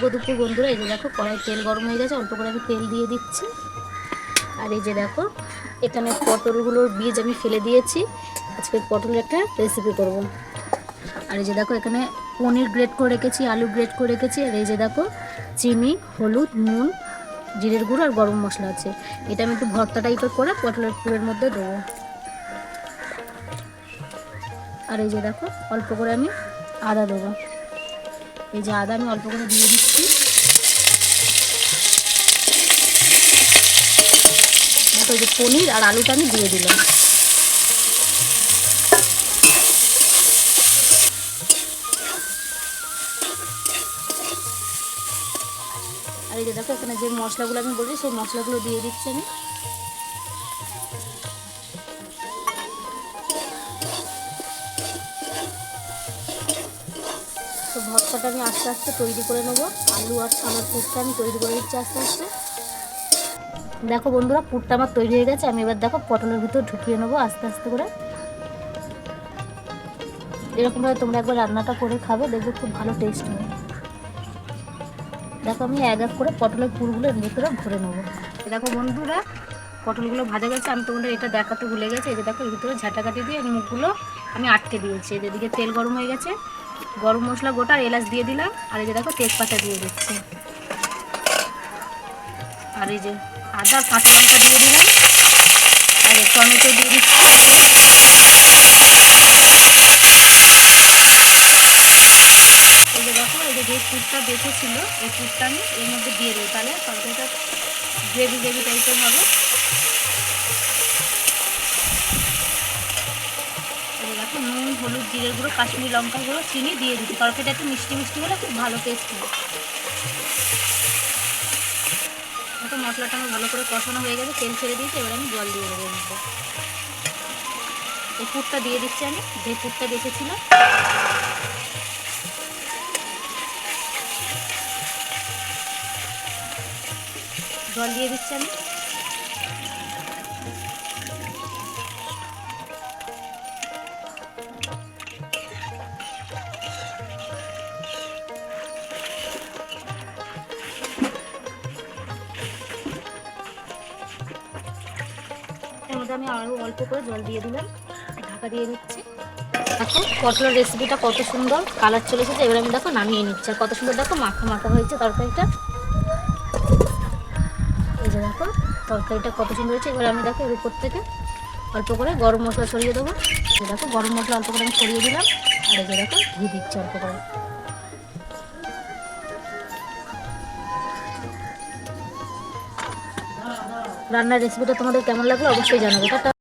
দুপুর বন্ধুরা, এই যে দেখো কড়াই তেল গরম হয়ে গেছে, অল্প করে আমি তেল দিয়ে দিচ্ছি। আর এই যে দেখো এখানে পটলগুলোর বীজ আমি ফেলে দিয়েছি, আজকে পটলের একটা রেসিপি করব। আর এই যে দেখো এখানে পনির গ্রেট করে রেখেছি, আলু গ্রেট করে রেখেছি। আর এই যে দেখো চিনি, হলুদ, নুন, জিরের গুঁড়ো আর গরম মশলা আছে। এটা আমি একটু ভর্তা টাইপের করে পটলের পুরের মধ্যে দেবো। আর এই যে দেখো অল্প করে আমি আদা দেবো। এই যে আদা আমি অল্প করে দিয়ে দিচ্ছি। দেখো এই যে পনির আর আলুটা আমি দিয়ে দিলাম। আর এই যে দেখো এখানে যে মশলাগুলো আমি বলছি সেই মশলাগুলো দিয়ে দিচ্ছি আমি। তো ভর্তাটা আমি আস্তে আস্তে তৈরি করে নেবো। আলু আর ছানার পুরটা আমি তৈরি করে দিচ্ছি আস্তে আস্তে। দেখো বন্ধুরা, পুরটা আমার তৈরি হয়ে গেছে। আমি এবার দেখো পটলের ভিতর ঢুকিয়ে নেবো আস্তে আস্তে করে। এরকমভাবে তোমরা একবার রান্নাটা করে খাবে, দেখবে খুব ভালো টেস্ট হবে। দেখো আমি এক এক করে পটলের পুরগুলো এর ভিতরে ভরে নেবো। দেখো বন্ধুরা, পটলগুলো ভাজা গেছে। আমি তোমাদের এটা দেখাতে ভুলে গেছি। এই যে দেখো এর ভিতরে ঝাঁটাকাটি দিয়ে মুখগুলো আমি আটকে দিয়েছি। এদিকে তেল গরম হয়ে গেছে, গরম মশলা গোটা আর এলাচ দিয়ে দিলাম। আর এই যে দেখো তেজপাতা দিয়ে দিচ্ছি। আর এই যে আদা কাঁচা লঙ্কা দিয়ে দিলাম। আর টমেটো দিয়ে দিচ্ছি। এই যে দেখো এই যে পুরটা বেঁচেছিল, এই পুরটা আমি এর মধ্যে দিয়ে দেবো, তাহলে তরকারিটা গ্রেভি গ্রেভি টাইপের হবে। এই যে দেখো নুন, হলুদ, জিরের গুঁড়ো, কাশ্মীরি লঙ্কা গুঁড়ো, চিনি দিয়ে দিচ্ছি। তরকারিটা একটু মিষ্টি মিষ্টি হলে খুব ভালো টেস্ট হবে। দেখো মশলাটা আমার ভালো করে কষানো হয়ে গেছে, তেল ছেড়ে দিয়েছি। এবার আমি জল দিয়ে দেবো মধ্যে। এই পুরটা দিয়ে দিচ্ছি আমি, যে পুরটা বেঁচেছিল। জল দিয়ে দিচ্ছি আমি। এর মধ্যে আমি আরও অল্প করে জল দিয়ে দিলাম, ঢাকা দিয়ে দিচ্ছি। দেখো পটলের রেসিপিটা কত সুন্দর কালার চলে এসেছে। এবার আমি দেখো নামিয়ে নিচ্ছি। আর কত সুন্দর দেখো মাখা মাখা হয়েছে তরকারিটা। এই যে দেখো তরকারিটা কত সুন্দর হয়েছে। এবার আমি দেখো এর উপর থেকে অল্প করে গরম মশলা ছড়িয়ে দেবো। এই দেখো গরম মশলা অল্প করে আমি ছড়িয়ে দিলাম। আর এই যে দেখো ঘি দিচ্ছি অল্প করে। রান্নার রেসিপিটা তোমাদের কেমন লাগলো অবশ্যই জানাবে।